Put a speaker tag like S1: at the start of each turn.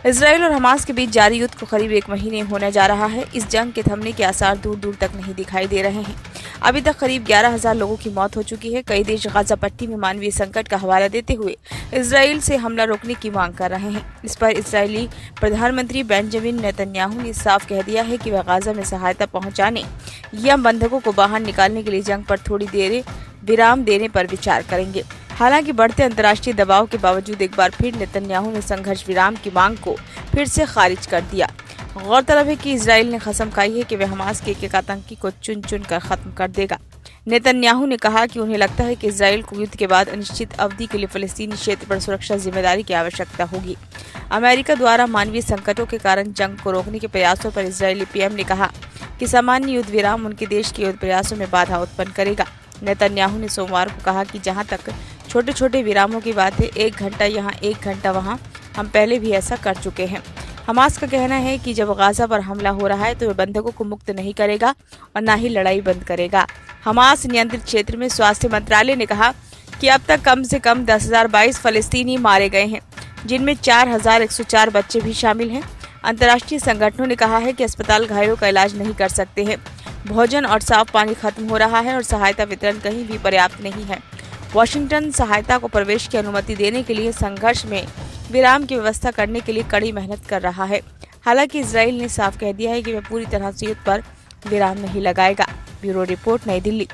S1: Israel और Hamas के बीच जारी युद्ध को करीब 1 महीने होने जा रहा है। इस जंग के थमने के आसार दूर दूर तक नहीं दिखाई दे रहे हैं। अभी तक करीब 11,000 लोगों की मौत हो चुकी है। कई देश गाजा पट्टी में मानवीय संकट का हवाला देते हुए इसराइल से हमला रोकने की मांग कर रहे हैं। इस पर इसराइली प्रधानमंत्री बेंजामिन नेतन्याहू ने साफ कह दिया है कि वह गाजा में सहायता पहुंचाने या बंधकों को बाहर निकालने के लिए जंग पर थोड़ी देर विराम देने पर विचार करेंगे। हालांकि बढ़ते अंतर्राष्ट्रीय दबाव के बावजूद एक बार फिर नेतन्याहू ने संघर्ष विराम की मांग को फिर से खारिज कर दिया। गौरतलब है कि इसराइल ने कसम खाई है कि वह हमास के एक आतंकी को चुन चुन कर खत्म कर देगा। नेतन्याहू ने कहा कि उन्हें लगता है कि इसराइल को युद्ध के बाद अनिश्चित अवधि के लिए फलस्तीनी क्षेत्र पर सुरक्षा जिम्मेदारी की आवश्यकता होगी। अमेरिका द्वारा मानवीय संकटों के कारण जंग को रोकने के प्रयासों पर इसराइली पीएम ने कहा कि सामान्य युद्ध विराम उनके देश के युद्ध प्रयासों में बाधा उत्पन्न करेगा। नेतन्याहू ने सोमवार को कहा कि जहां तक छोटे छोटे विरामों की बात है, 1 घंटा यहाँ 1 घंटा वहाँ, हम पहले भी ऐसा कर चुके हैं। हमास का कहना है कि जब गाजा पर हमला हो रहा है तो वह बंधकों को मुक्त नहीं करेगा और न ही लड़ाई बंद करेगा। हमास नियंत्रित क्षेत्र में स्वास्थ्य मंत्रालय ने कहा कि अब तक कम से कम 10,022 फलस्तीनी मारे गए हैं, जिनमें 4,104 बच्चे भी शामिल हैं। अंतर्राष्ट्रीय संगठनों ने कहा है कि अस्पताल घायलों का इलाज नहीं कर सकते हैं, भोजन और साफ पानी खत्म हो रहा है और सहायता वितरण कहीं भी पर्याप्त नहीं है। वाशिंगटन सहायता को प्रवेश की अनुमति देने के लिए संघर्ष में विराम की व्यवस्था करने के लिए कड़ी मेहनत कर रहा है। हालांकि इसराइल ने साफ कह दिया है कि वह पूरी तरह से युद्ध पर विराम नहीं लगाएगा। ब्यूरो रिपोर्ट, नई दिल्ली।